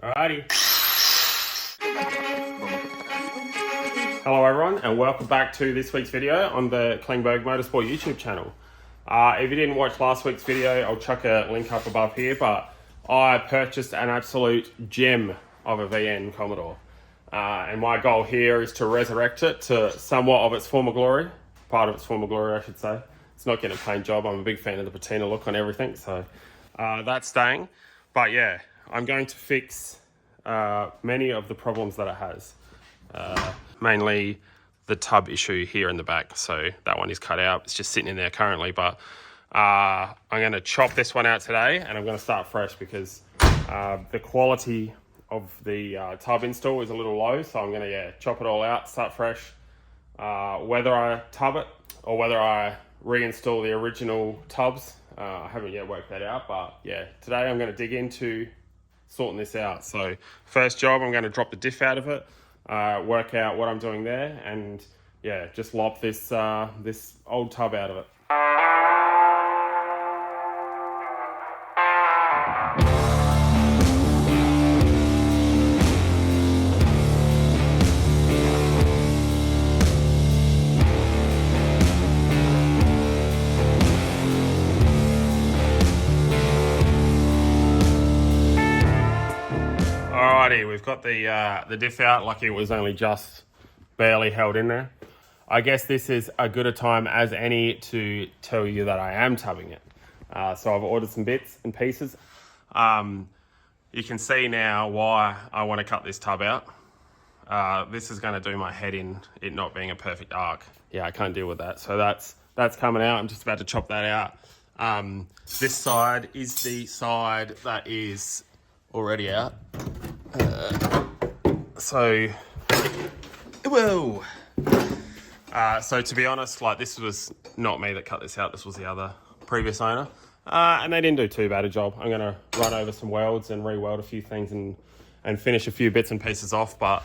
Alrighty. Hello everyone and welcome back to this week's video on the Klingberg Motorsport YouTube channel. If you didn't watch last week's video, I'll chuck a link up above here, but I purchased an absolute gem of a VN Commodore. And my goal here is to resurrect it to somewhat of its former glory. Part of its former glory, I should say. It's not getting a paint job. I'm a big fan of the patina look on everything, so that's staying. But yeah, I'm going to fix many of the problems that it has. Mainly the tub issue here in the back. So that one is cut out. It's just sitting in there currently, but I'm going to chop this one out today and I'm going to start fresh because the quality of the tub install is a little low. So I'm going to chop it all out, start fresh. Whether I tub it or whether I reinstall the original tubs, I haven't yet worked that out, but yeah, today I'm going to dig into sorting this out. So first job, I'm going to drop the diff out of it, work out what I'm doing there, and yeah, just lop this this old tub out of it. Alrighty, we've got the diff out. Lucky it was only just barely held in there. I guess this is as good a time as any to tell you that I am tubbing it. So I've ordered some bits and pieces. You can see now why I want to cut this tub out. This is going to do my head in, it not being a perfect arc. Yeah, I can't deal with that. So that's coming out. I'm just about to chop that out. This side is the side that is already out. So to be honest, like, this was not me that cut this out. This was the other previous owner, and they didn't do too bad a job. I'm gonna run over some welds and re-weld a few things and finish a few bits and pieces off. But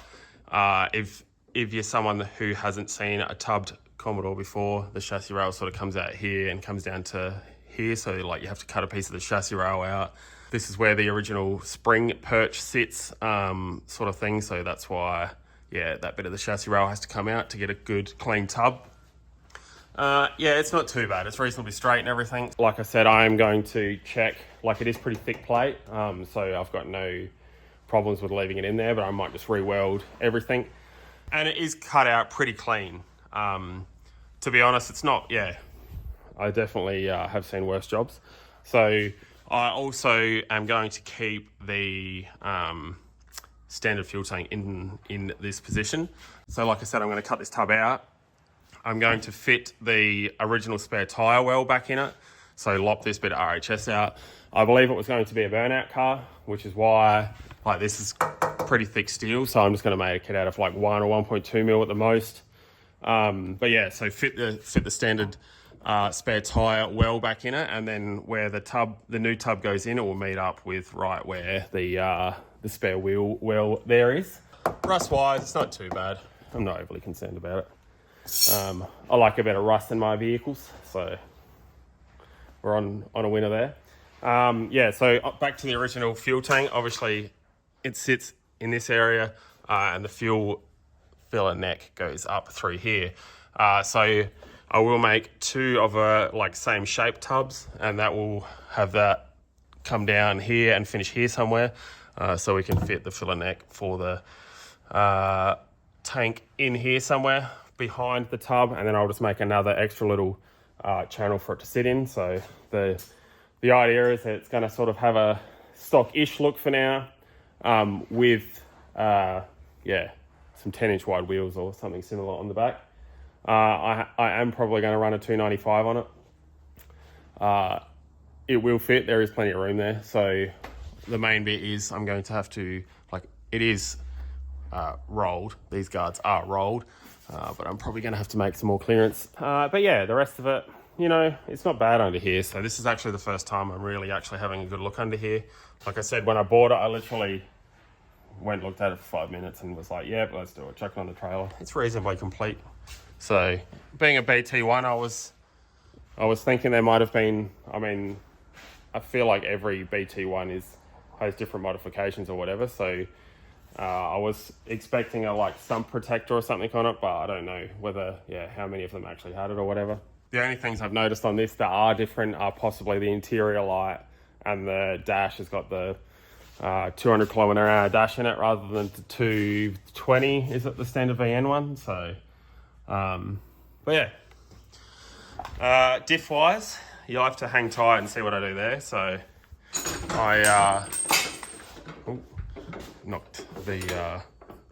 if you're someone who hasn't seen a tubbed Commodore before, the chassis rail sort of comes out here and comes down to here. So like you have to cut a piece of the chassis rail out. This is where the original spring perch sits, sort of thing. So that's why, yeah, that bit of the chassis rail has to come out to get a good clean tub. Yeah, it's not too bad. It's reasonably straight and everything. Like I said, I am going to check, like, it is pretty thick plate. So I've got no problems with leaving it in there, but I might just re-weld everything. And it is cut out pretty clean. To be honest, it's not, yeah, I definitely have seen worse jobs. So I also am going to keep the standard fuel tank in this position. So like I said, I'm going to cut this tub out. I'm going to fit the original spare tyre well back in it. So lop this bit of RHS out. I believe it was going to be a burnout car, which is why, like, this is pretty thick steel. So I'm just going to make it out of like 1 or 1.2 mil at the most. But yeah, so fit the standard spare tyre well back in it, and then where the new tub goes in, it will meet up with right where the spare wheel well there is. Rust wise, it's not too bad. I'm not overly concerned about it. I like a bit of rust in my vehicles, so we're on a winner there. Yeah, so back to the original fuel tank. Obviously it sits in this area, and the fuel filler neck goes up through here. So I will make two of like same shape tubs, and that will have that come down here and finish here somewhere, so we can fit the filler neck for the tank in here somewhere behind the tub, and then I'll just make another extra little channel for it to sit in. So the idea is that it's going to sort of have a stock-ish look for now, with yeah, some 10-inch wide wheels or something similar on the back. I am probably going to run a 295 on it. It will fit. There is plenty of room there. So the main bit is I'm going to have to, like, it is rolled. These guards are rolled, but I'm probably going to have to make some more clearance. But yeah, the rest of it, you know, it's not bad under here. So this is actually the first time I'm really actually having a good look under here. Like I said, when I bought it, I literally went, looked at it for 5 minutes and was like, yeah, let's do it. Chuck it on the trailer. It's reasonably complete. So being a BT1, I was thinking there might have been, I mean, I feel like every BT1 is has different modifications or whatever. So I was expecting a like sump protector or something on it, but I don't know whether, how many of them actually had it or whatever. The only things I've noticed on this that are different are possibly the interior light, and the dash has got the 200 km/h dash in it rather than the 220 is it the standard VN one. So but yeah, diff wise, you'll have to hang tight and see what I do there. So I knocked the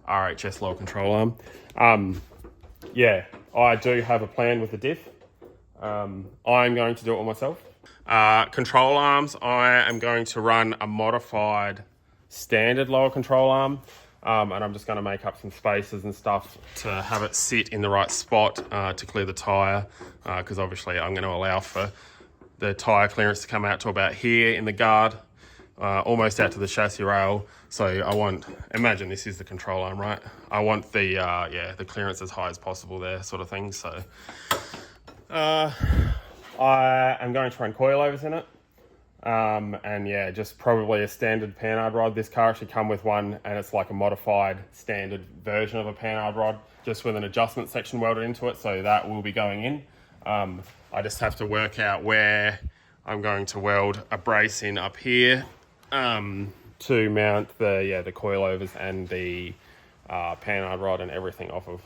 RHS lower control arm. Yeah, I do have a plan with the diff. I'm going to do it all myself. Control arms, I am going to run a modified standard lower control arm, and I'm just going to make up some spaces and stuff to have it sit in the right spot to clear the tyre, because obviously I'm going to allow for the tyre clearance to come out to about here in the guard, almost out to the chassis rail. So I want, imagine this is the control arm, right? I want the the clearance as high as possible there, sort of thing. So I am going to run coilovers in it, and yeah, just probably a standard panhard rod. This car actually come with one, and it's like a modified standard version of a panhard rod, just with an adjustment section welded into it, so that will be going in. I just have to work out where I'm going to weld a brace in up here to mount the coilovers and the panhard rod and everything off of.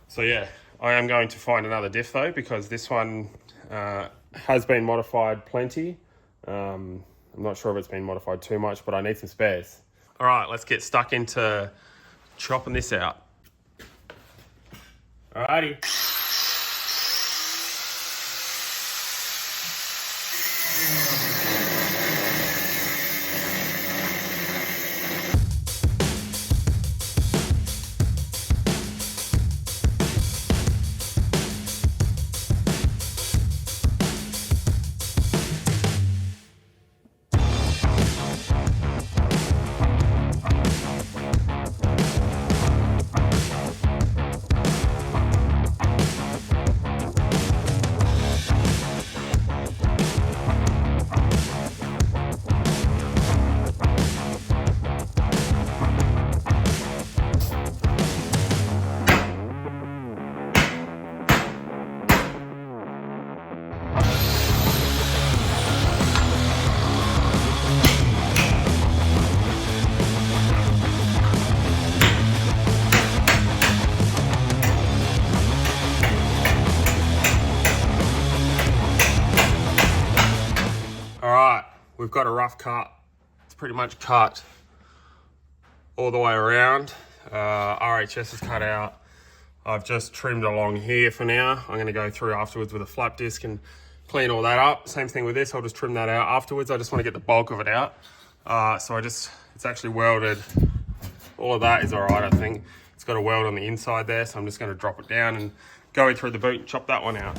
So yeah, I am going to find another diff though, because this one has been modified plenty. I'm not sure if it's been modified too much, but I need some spares. All right, let's get stuck into chopping this out. Alrighty. We've got a rough cut. It's pretty much cut all the way around. RHS is cut out. I've just trimmed along here for now. I'm going to go through afterwards with a flap disc and clean all that up. Same thing with this, I'll just trim that out afterwards. I just want to get the bulk of it out. So it's actually welded. All of that is all right, I think. It's got a weld on the inside there, so I'm just going to drop it down and go through the boot and chop that one out.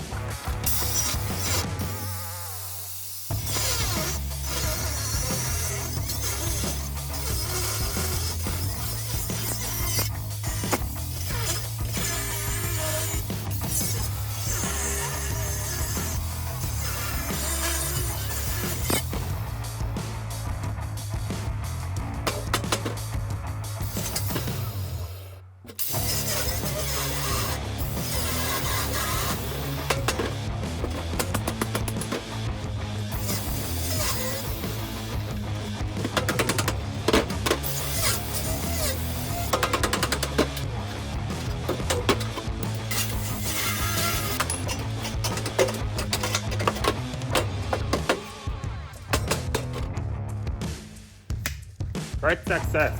Great success.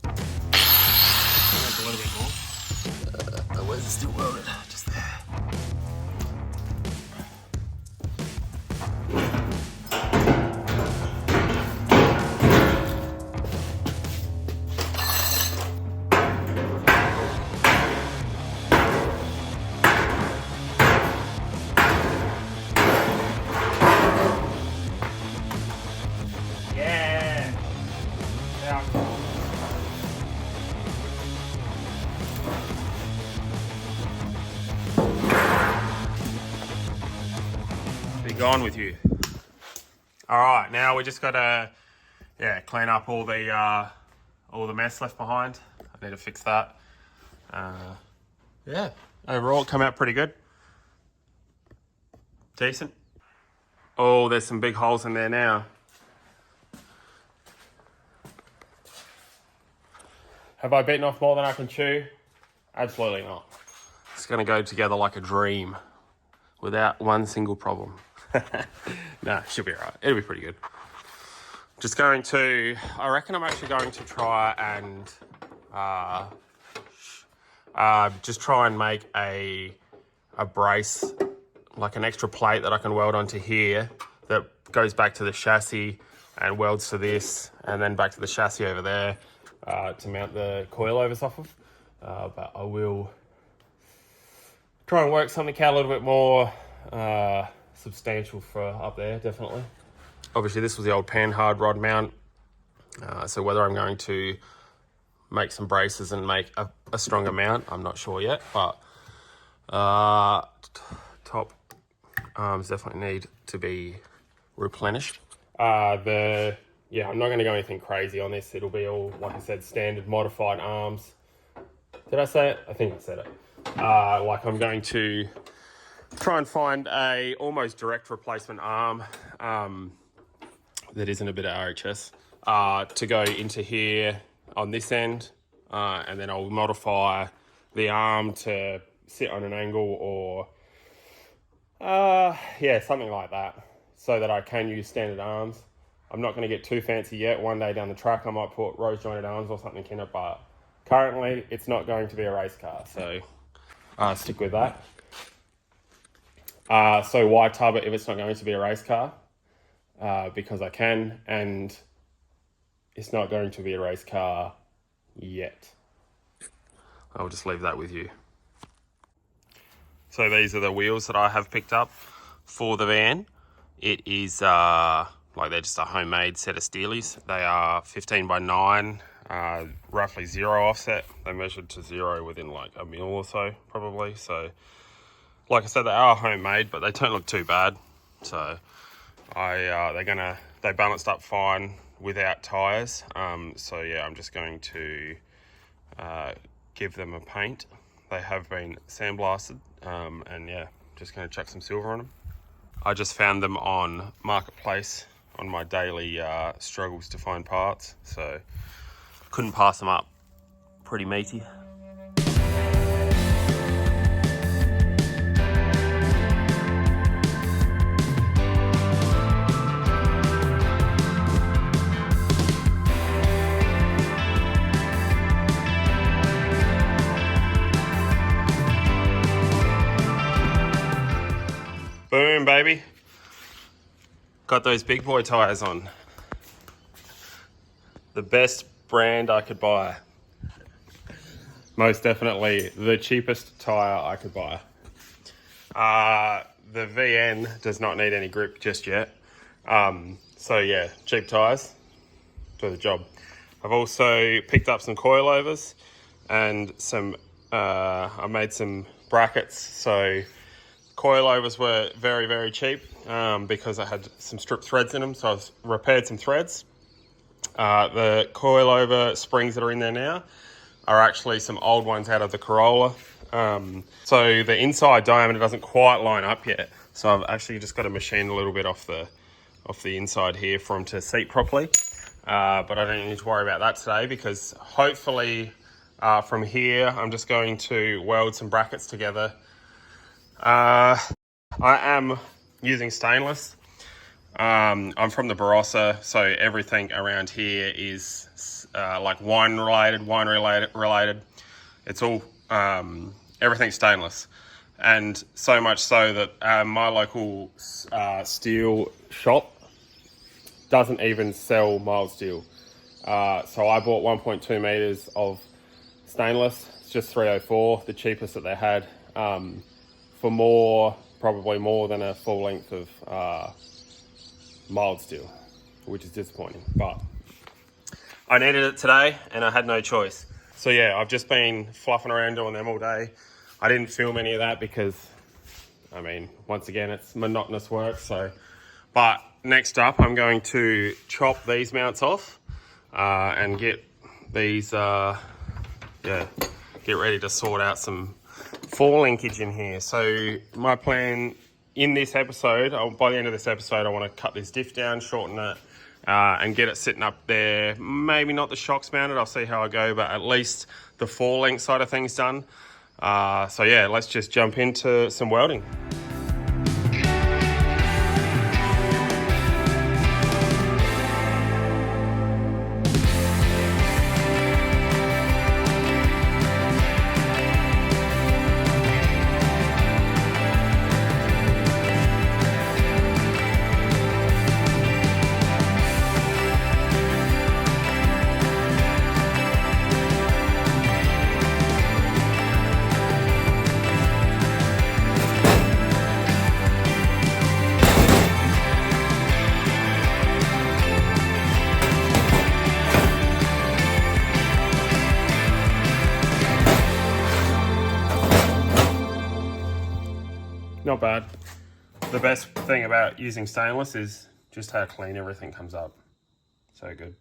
A little bit more. Where's it still welded? Just there. Be gone with you. All right, now we just got to clean up all the mess left behind. I need to fix that. Overall it come out pretty good. Decent. Oh, there's some big holes in there now. Have I bitten off more than I can chew? Absolutely not. It's going to go together like a dream without one single problem. Nah, she'll be all right. It'll be pretty good. Just going to, I reckon I'm actually going to try and just try and make a brace, like an extra plate that I can weld onto here that goes back to the chassis and welds to this and then back to the chassis over there to mount the coilovers off of. But I will try and work something out a little bit more substantial for up there, definitely. Obviously this was the old panhard rod mount. So whether I'm going to make some braces and make a stronger mount, I'm not sure yet, but top arms definitely need to be replenished. I'm not going to go anything crazy on this. It'll be all, like I said, standard modified arms. Did I say it? I think I said it. Like I'm going to try and find a almost direct replacement arm that isn't a bit of RHS to go into here on this end, and then I'll modify the arm to sit on an angle or something like that, so that I can use standard arms. I'm not going to get too fancy yet. One day down the track I might put rose jointed arms or something in it, but currently it's not going to be a race car, so stick with that. So why tub it if it's not going to be a race car? Because I can, and it's not going to be a race car yet. I'll just leave that with you. So these are the wheels that I have picked up for the van. It is they're just a homemade set of steelies. They are 15 by 9, roughly 0 offset. They measured to 0 within like a mil or so, probably. So, like I said, they are homemade, but they don't look too bad. So, they balanced up fine without tyres. So yeah, I'm just going to give them a paint. They have been sandblasted, and yeah, just going to chuck some silver on them. I just found them on Marketplace on my daily struggles to find parts, so couldn't pass them up. Pretty meaty. Boom, baby. Got those big boy tyres on. The best brand I could buy. Most definitely the cheapest tyre I could buy. The VN does not need any grip just yet. So yeah, cheap tyres do the job. I've also picked up some coilovers and I made some brackets. So coilovers were very, very cheap because I had some stripped threads in them, so I've repaired some threads. The coilover springs that are in there now are actually some old ones out of the Corolla. So the inside diameter doesn't quite line up yet, so I've actually just got to machine a little bit off the inside here for them to seat properly. But I don't need to worry about that today, because hopefully from here I'm just going to weld some brackets together. I am using stainless. I'm from the Barossa, so everything around here is like wine related. It's all everything's stainless, and so much so that my local steel shop doesn't even sell mild steel. So I bought 1.2 meters of stainless. It's just 304, the cheapest that they had. For probably more than a full length of mild steel, which is disappointing, but I needed it today and I had no choice. So yeah, I've just been fluffing around doing them all day. I didn't film any of that because, I mean, once again, it's monotonous work. So, but next up, I'm going to chop these mounts off and get these, get ready to sort out some fall linkage in here. So my plan in this episode, by the end of this episode, I want to cut this diff down, shorten it, and get it sitting up there. Maybe not the shocks mounted, I'll see how I go, but at least the fall length side of things done. So yeah, let's just jump into some welding. Not bad. The best thing about using stainless is just how clean everything comes up. So good.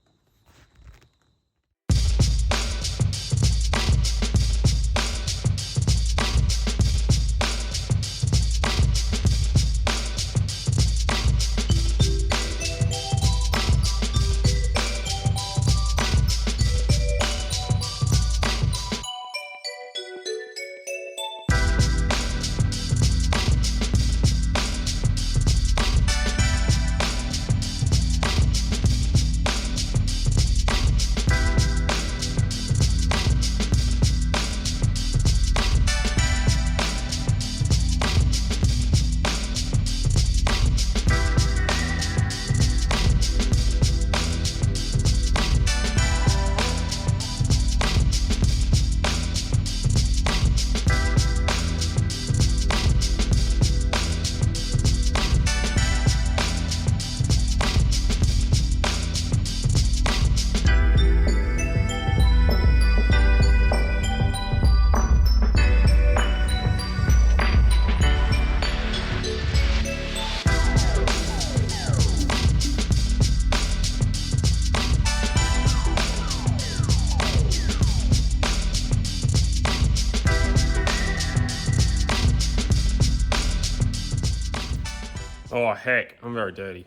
Oh heck, I'm very dirty.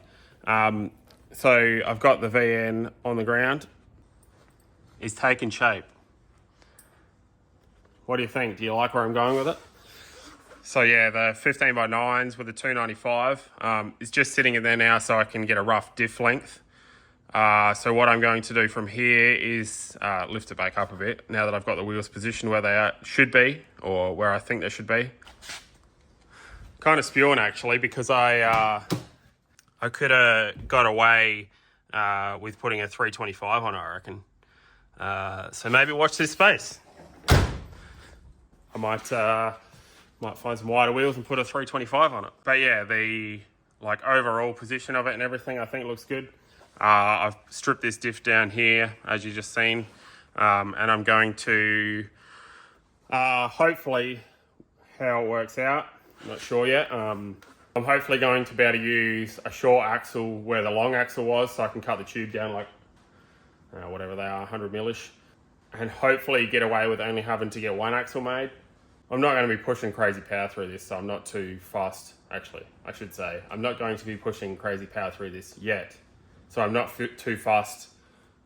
So I've got the VN on the ground. It's taking shape. What do you think? Do you like where I'm going with it? So yeah, the 15x9s with the 295 is just sitting in there now so I can get a rough diff length. So what I'm going to do from here is lift it back up a bit now that I've got the wheels positioned where they should be, or where I think they should be. Kind of spewing actually, because I could have got away with putting a 325 on it, I reckon. So maybe watch this space. I might find some wider wheels and put a 325 on it. But yeah, the overall position of it and everything I think looks good. I've stripped this diff down here, as you just seen, and I'm going to hopefully, how it works out, I'm not sure yet. I'm hopefully going to be able to use a short axle where the long axle was, so I can cut the tube down like whatever they are, 100 millish, and hopefully get away with only having to get one axle made. I'm not going to be pushing crazy power through this, so I'm not too fast. Actually, I should say I'm not going to be pushing crazy power through this yet, so I'm not too fast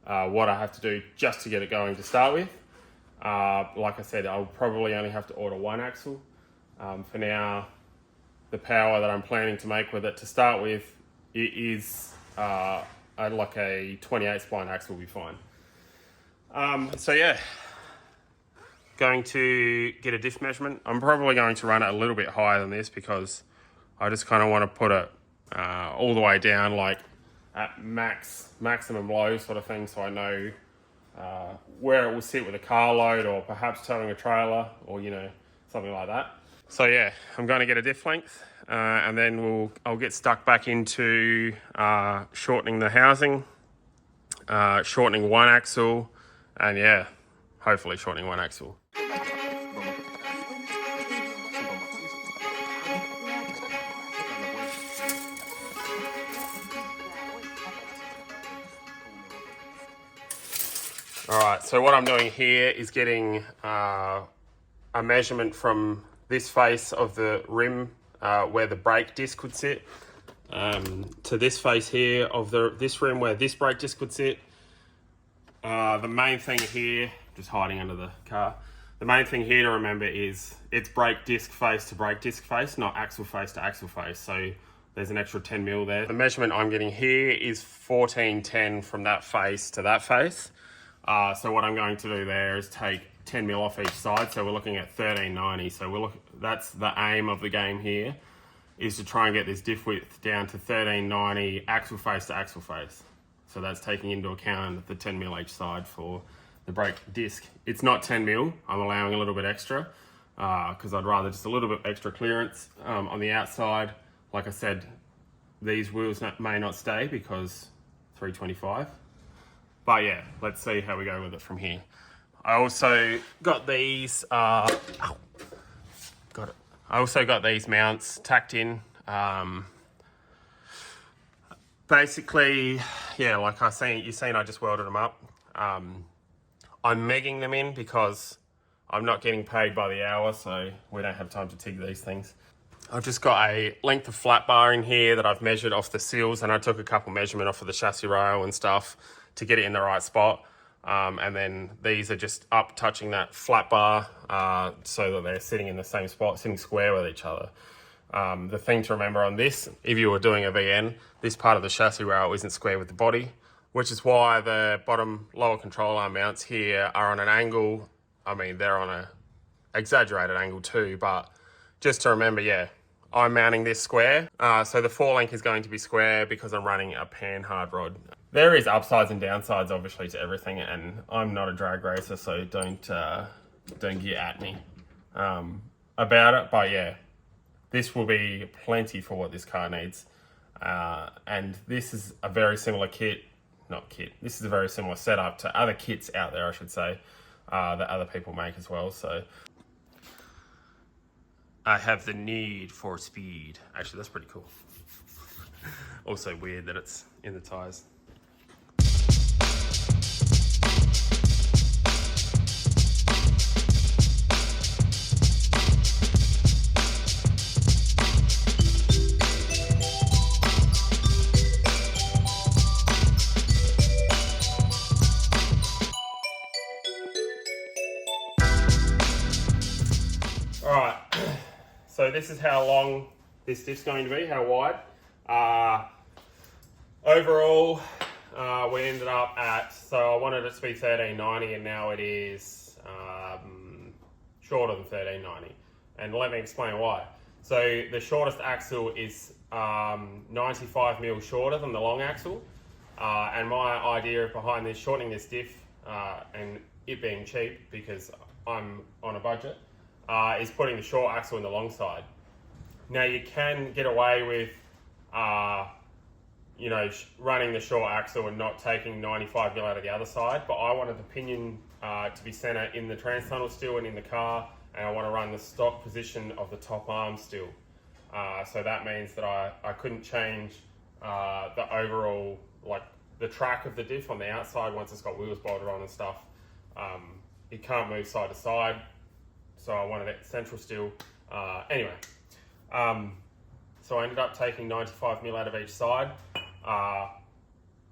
what I have to do just to get it going to start with. Like I said, I'll probably only have to order one axle. For now, the power that I'm planning to make with it to start with, it is like a 28 spline axle will be fine. So yeah, going to get a diff measurement. I'm probably going to run it a little bit higher than this because I just kind of want to put it all the way down, like at maximum low sort of thing, so I know where it will sit with a car load, or perhaps towing a trailer, or something like that. So yeah, I'm going to get a diff length, and then I'll get stuck back into shortening the housing, shortening one axle, and yeah, hopefully shortening one axle. All right, so what I'm doing here is getting a measurement from this face of the rim where the brake disc would sit to this face here of this rim where this brake disc would sit. The main thing here, just hiding under the car, the main thing here to remember is it's brake disc face to brake disc face, not axle face to axle face. So there's an extra 10 mil there. The measurement I'm getting here is 1410 from that face to that face. So what I'm going to do there is take 10 mil off each side. So we're looking at 1390. So that's the aim of the game here, is to try and get this diff width down to 1390 axle face to axle face. So that's taking into account the 10 mil each side for the brake disc. It's not 10 mil, I'm allowing a little bit extra because I'd rather just a little bit extra clearance on the outside. Like I said, these wheels may not stay because 325. But yeah, let's see how we go with it from here. I also got these, I also got these mounts tacked in. Basically, yeah, like you've seen I just welded them up. I'm megging them in because I'm not getting paid by the hour, so we don't have time to TIG these things. I've just got a length of flat bar in here that I've measured off the seals, and I took a couple measurement off of the chassis rail and stuff to get it in the right spot. And then these are just up touching that flat bar so that they're sitting in the same spot, sitting square with each other. The thing to remember on this, if you were doing a VN, this part of the chassis rail isn't square with the body, which is why the bottom lower control arm mounts here are on an angle. I mean, they're on a exaggerated angle too, but just to remember, yeah, I'm mounting this square. So the forelink is going to be square because I'm running a pan hard rod. There is upsides and downsides, obviously, to everything, and I'm not a drag racer, so don't get at me about it. But yeah, this will be plenty for what this car needs. And this is a very similar this is a very similar setup to other kits out there, I should say, that other people make as well. So I have the need for speed. Actually, that's pretty cool. Also weird that it's in the tyres. Alright, so this is how long this diff's going to be, how wide. Overall, we ended up at, so I wanted it to be 1390 and now it is shorter than 1390. And let me explain why. So the shortest axle is 95 mil shorter than the long axle. And my idea behind this, shortening this diff, and it being cheap because I'm on a budget, is putting the short axle in the long side. Now you can get away with, running the short axle and not taking 95 mil out of the other side, but I wanted the pinion to be centre in the trans tunnel still and in the car, and I want to run the stock position of the top arm still. So that means that I couldn't change the overall, like the track of the diff on the outside once it's got wheels bolted on and stuff. It can't move side to side. So I wanted it central still. Anyway, so I ended up taking 95 mil out of each side.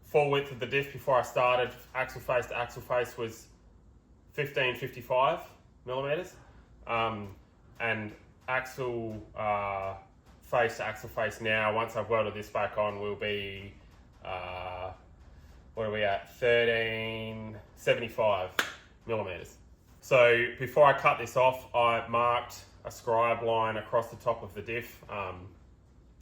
Full width of the diff before I started, axle face to axle face, was 1555 millimeters. And axle face to axle face now, once I've welded this back on, will be, what are we at? 1375 millimeters. So before I cut this off, I marked a scribe line across the top of the diff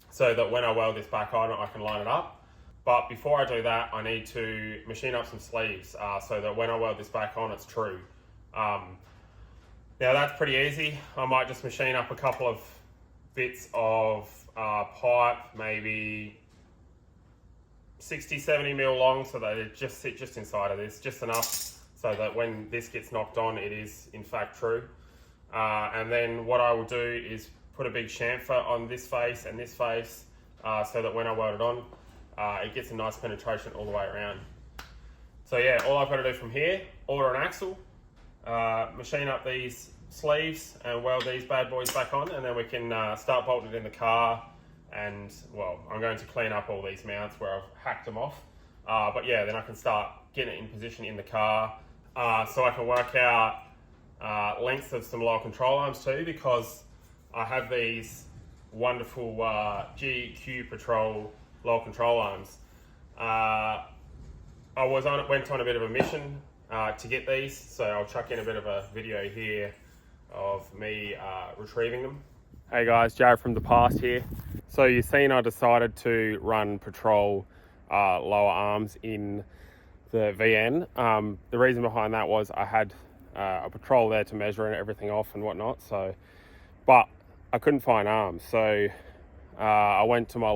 so that when I weld this back on, I can line it up. But before I do that, I need to machine up some sleeves so that when I weld this back on, it's true. Now that's pretty easy. I might just machine up a couple of bits of pipe, maybe 60, 70 mil long, so that it just sit just inside of this, just enough so that when this gets knocked on, it is in fact true. And then what I will do is put a big chamfer on this face and this face so that when I weld it on, it gets a nice penetration all the way around. So yeah, all I've got to do from here, order an axle, machine up these sleeves and weld these bad boys back on, and then we can start bolting it in the car. And well, I'm going to clean up all these mounts where I've hacked them off. But yeah, then I can start getting it in position in the car, so I can work out lengths of some lower control arms too, because I have these wonderful GQ Patrol lower control arms. I went on a bit of a mission to get these, so I'll chuck in a bit of a video here of me retrieving them. Hey guys, Jared from the past here. So you've seen I decided to run Patrol lower arms in the VN. The reason behind that was I had a Patrol there to measure and everything off and whatnot. But I couldn't find arms, so I went to my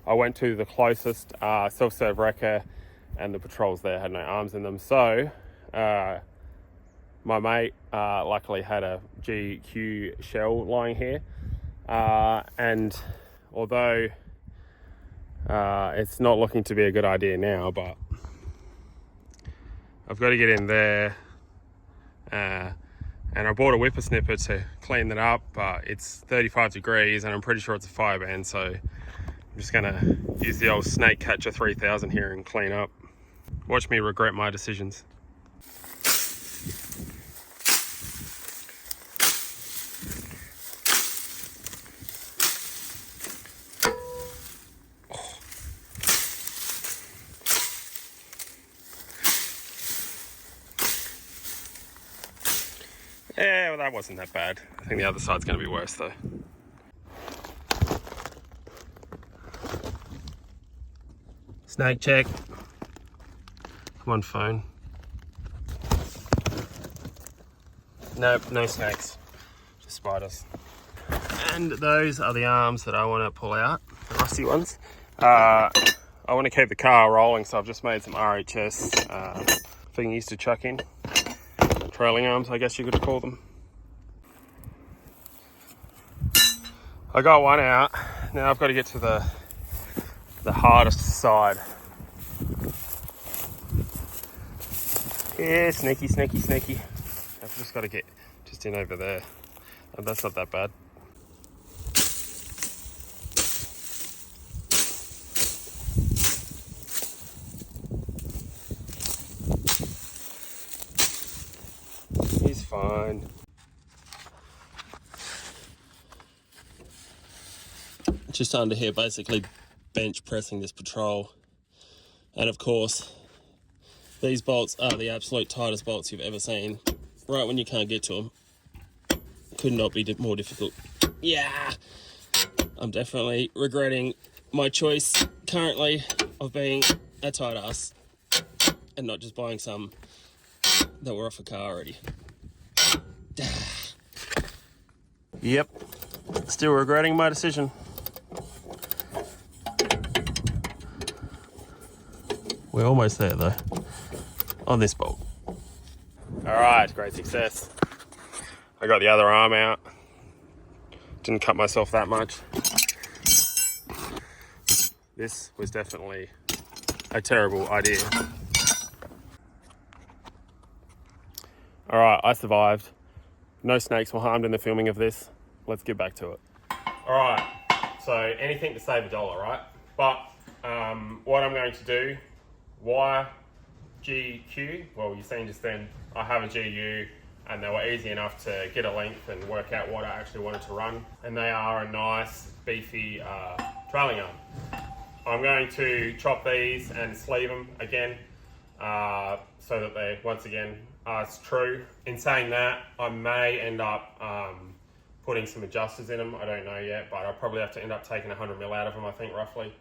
I went to the closest self-serve wrecker, and the Patrols there had no arms in them. So my mate luckily had a GQ shell lying here, and although it's not looking to be a good idea now, but I've got to get in there, and I bought a whippersnipper to clean that up, but it's 35 degrees and I'm pretty sure it's a fire ban, so I'm just gonna use the old Snake Catcher 3000 here and clean up. Watch me regret my decisions. Yeah, well, that wasn't that bad. I think the other side's going to be worse though. Snake check. Come on, phone. Nope, no snakes. Just spiders. And those are the arms that I want to pull out, the rusty ones. I want to keep the car rolling, so I've just made some RHS thingies to chuck in. Trailing arms, I guess you could call them. I got one out. Now I've got to get to the hardest side. Yeah, sneaky, sneaky, sneaky. I've just got to get just in over there. Oh, that's not that bad. He's fine. Just under here, basically bench pressing this Patrol. And of course, these bolts are the absolute tightest bolts you've ever seen. Right when you can't get to them. Could not be more difficult. Yeah! I'm definitely regretting my choice currently of being a tight ass and not just buying some that were off a car already. Yep, still regretting my decision. We're almost there though, on this bolt. All right, great success. I got the other arm out. Didn't cut myself that much. This was definitely a terrible idea. All right, I survived. No snakes were harmed in the filming of this. Let's get back to it. All right, so anything to save $1, right? But what I'm going to do, wire GQ, well, you've seen just then, I have a GU and they were easy enough to get a length and work out what I actually wanted to run. And they are a nice, beefy trailing arm. I'm going to chop these and sleeve them again so that they, once again, it's true. In saying that, I may end up putting some adjusters in them. I don't know yet, but I'll probably have to end up taking 100mm out of them, I think, roughly.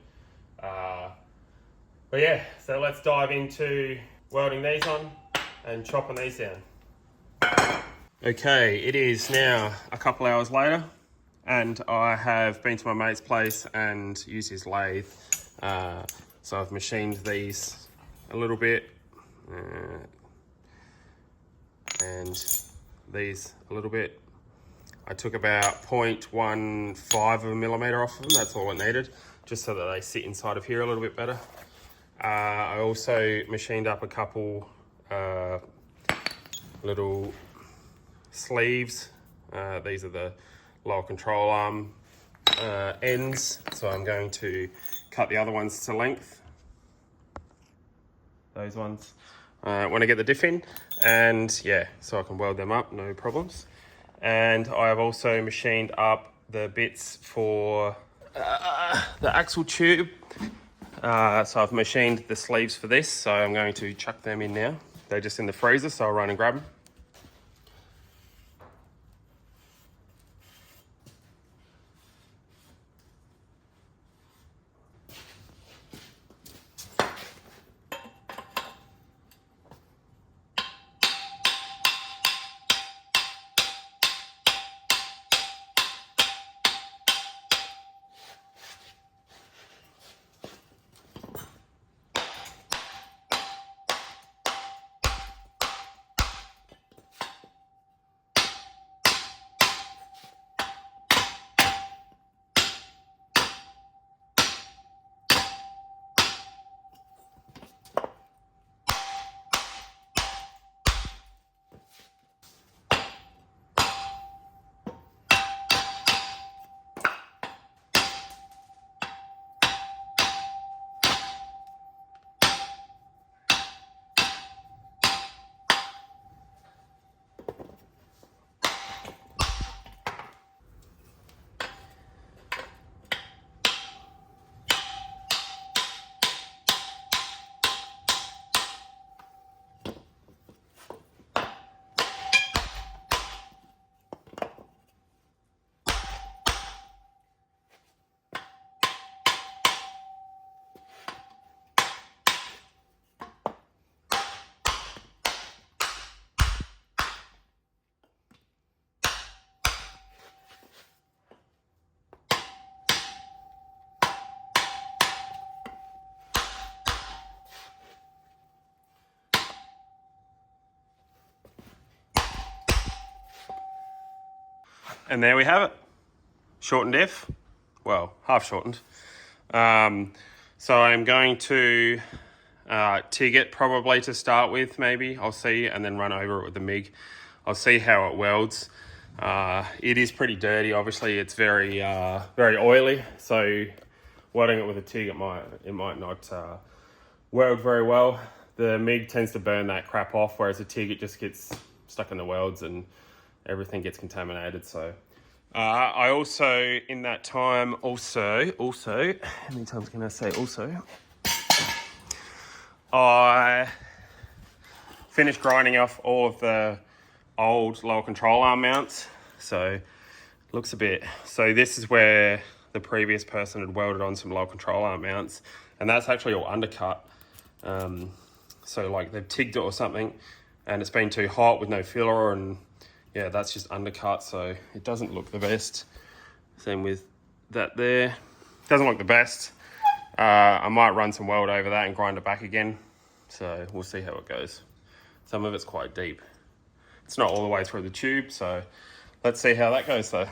But yeah, so let's dive into welding these on and chopping these down. Okay, it is now a couple hours later and I have been to my mate's place and used his lathe. So I've machined these a little bit and these a little bit. I took about 0.15 of a millimeter off of them, that's all it needed, just so that they sit inside of here a little bit better. I also machined up a couple little sleeves. These are the lower control arm ends, so I'm going to cut the other ones to length. Those ones. When I get the diff in, and yeah, so I can weld them up, no problems. And I've also machined up the bits for the axle tube. So I've machined the sleeves for this, so I'm going to chuck them in now. They're just in the freezer, so I'll run and grab them. And there we have it. Shortened diff. Well, half shortened. So I'm going to TIG it probably to start with, maybe. I'll see, and then run over it with the MIG. I'll see how it welds. It is pretty dirty, obviously. It's very oily, so welding it with a TIG, it might not weld very well. The MIG tends to burn that crap off, whereas the TIG, it just gets stuck in the welds and everything gets contaminated. So I also, in that time, also, how many times can I say also? I finished grinding off all of the old lower control arm mounts. So looks a bit, so this is where the previous person had welded on some lower control arm mounts, and that's actually all undercut. So like they've TIGged it or something, and it's been too hot with no filler, and yeah, that's just undercut, so it doesn't look the best. Same with that there. Doesn't look the best. I might run some weld over that and grind it back again. So we'll see how it goes. Some of it's quite deep. It's not all the way through the tube, so let's see how that goes though.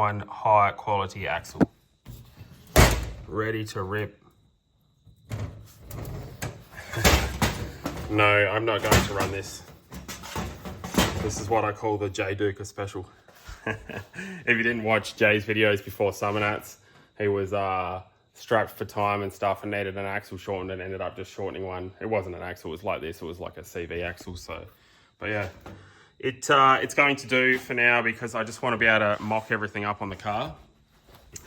BT1 high quality axle. Ready to rip. No, I'm not going to run this. This is what I call the Jay Duca special. If you didn't watch Jay's videos before Summer Nats, he was strapped for time and stuff and needed an axle shortened and ended up just shortening one. It wasn't an axle, it was like this. It was like a CV axle. So, but yeah, it's going to do for now because I just want to be able to mock everything up on the car.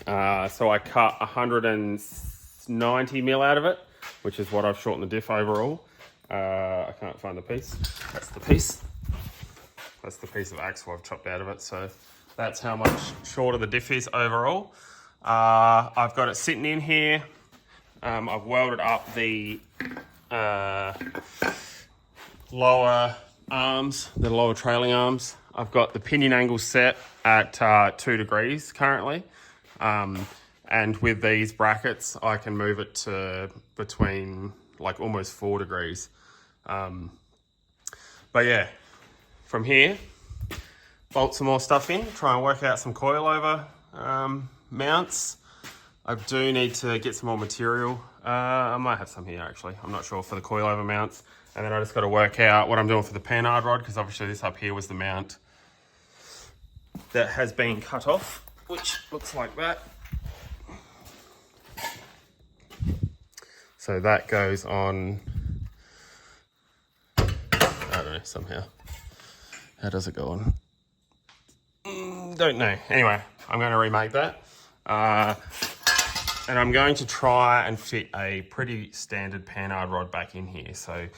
So I cut 190 mil out of it, which is what I've shortened the diff overall. I can't find the piece. That's the piece. That's the piece of axle I've chopped out of it. So that's how much shorter the diff is overall. I've got it sitting in here. I've welded up the lower arms, the lower trailing arms. I've got the pinion angle set at 2 degrees currently. And with these brackets, I can move it to between like almost 4 degrees. But yeah, from here, bolt some more stuff in, try and work out some coilover mounts. I do need to get some more material. I might have some here actually, I'm not sure, for the coilover mounts. And then I just got to work out what I'm doing for the panhard rod, because obviously this up here was the mount that has been cut off, which looks like that. So that goes on, I don't know, somehow. How does it go on? Don't know. Anyway, I'm going to remake that. And I'm going to try and fit a pretty standard panhard rod back in here. So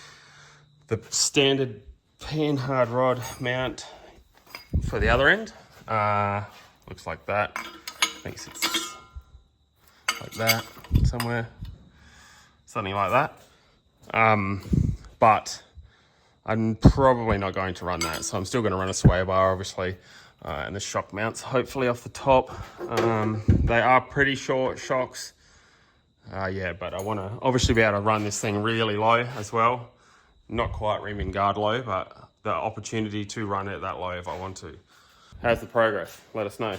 the standard panhard rod mount for the other end looks like that. I think it's like that somewhere. Something like that. But I'm probably not going to run that. So I'm still going to run a sway bar, obviously, and the shock mounts, hopefully off the top. They are pretty short shocks. Yeah, but I want to obviously be able to run this thing really low as well. Not quite rim and guard low, but the opportunity to run it that low if I want to. How's the progress? Let us know.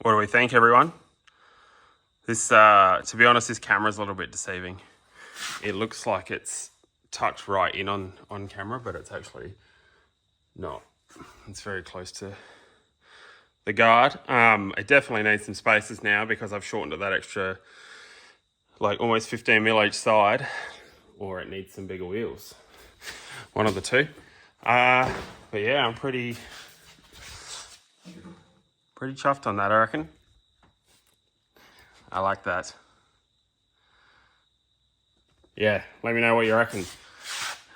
What do we think, everyone? This, to be honest, this camera's a little bit deceiving. It looks like it's tucked right in on camera, but it's actually not. It's very close to the guard. It definitely needs some spaces now because I've shortened it that extra, like almost 15 mil each side, or it needs some bigger wheels. One of the two. But yeah, I'm pretty chuffed on that, I reckon. I like that. Yeah, let me know what you reckon.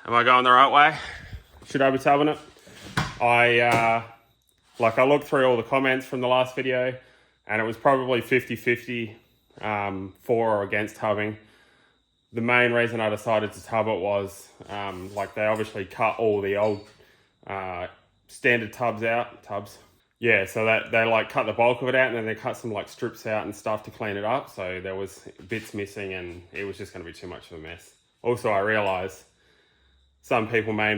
Am I going the right way? Should I be tubbing it? I looked through all the comments from the last video and it was probably 50-50 for or against tubbing. The main reason I decided to tub it was they obviously cut all the old standard tubs out. Yeah, so that they cut the bulk of it out and then they cut some strips out and stuff to clean it up. So there was bits missing and it was just going to be too much of a mess. Also, I realised some people may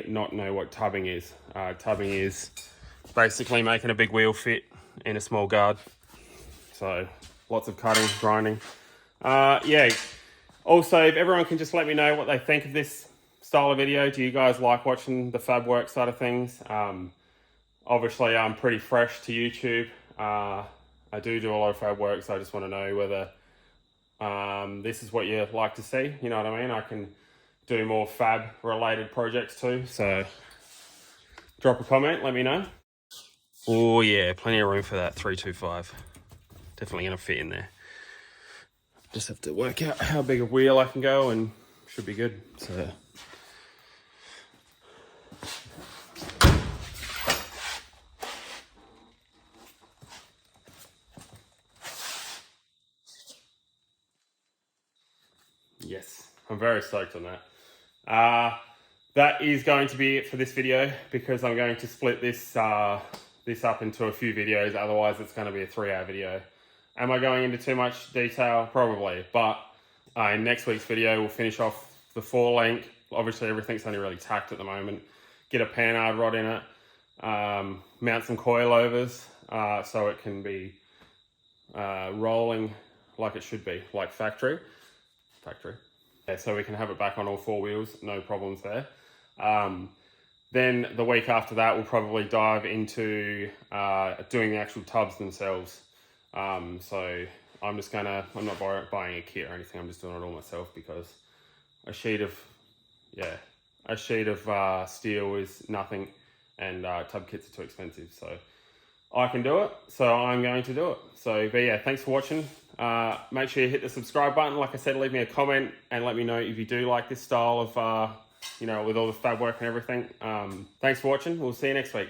not know what tubbing is. Tubbing is basically making a big wheel fit in a small guard. So lots of cutting, grinding. Yeah, Also, if everyone can just let me know what they think of this style of video. Do you guys like watching the fab work side of things? Obviously, I'm pretty fresh to YouTube. I do a lot of fab work, so I just want to know whether this is what you like to see. You know what I mean? I can do more fab related projects too. So drop a comment, let me know. Oh yeah, plenty of room for that 325. Definitely gonna fit in there. Just have to work out how big a wheel I can go and should be good. So yes, I'm very stoked on that. That is going to be it for this video because I'm going to split this up into a few videos. Otherwise, it's going to be a 3-hour video. Am I going into too much detail? Probably. But in next week's video, we'll finish off the 4-link. Obviously, everything's only really tacked at the moment. Get a panhard rod in it. Mount some coilovers so it can be rolling like it should be, like factory. Yeah, so we can have it back on all 4 wheels, no problems there. Then the week after that, we'll probably dive into doing the actual tubs themselves. So I'm not buying a kit or anything, I'm just doing it all myself because a sheet of steel is nothing and tub kits are too expensive. So I can do it, so I'm going to do it. So, but yeah, thanks for watching. Make sure you hit the subscribe button. Like I said, leave me a comment and let me know if you do like this style of, with all the fab work and everything. Thanks for watching. We'll see you next week.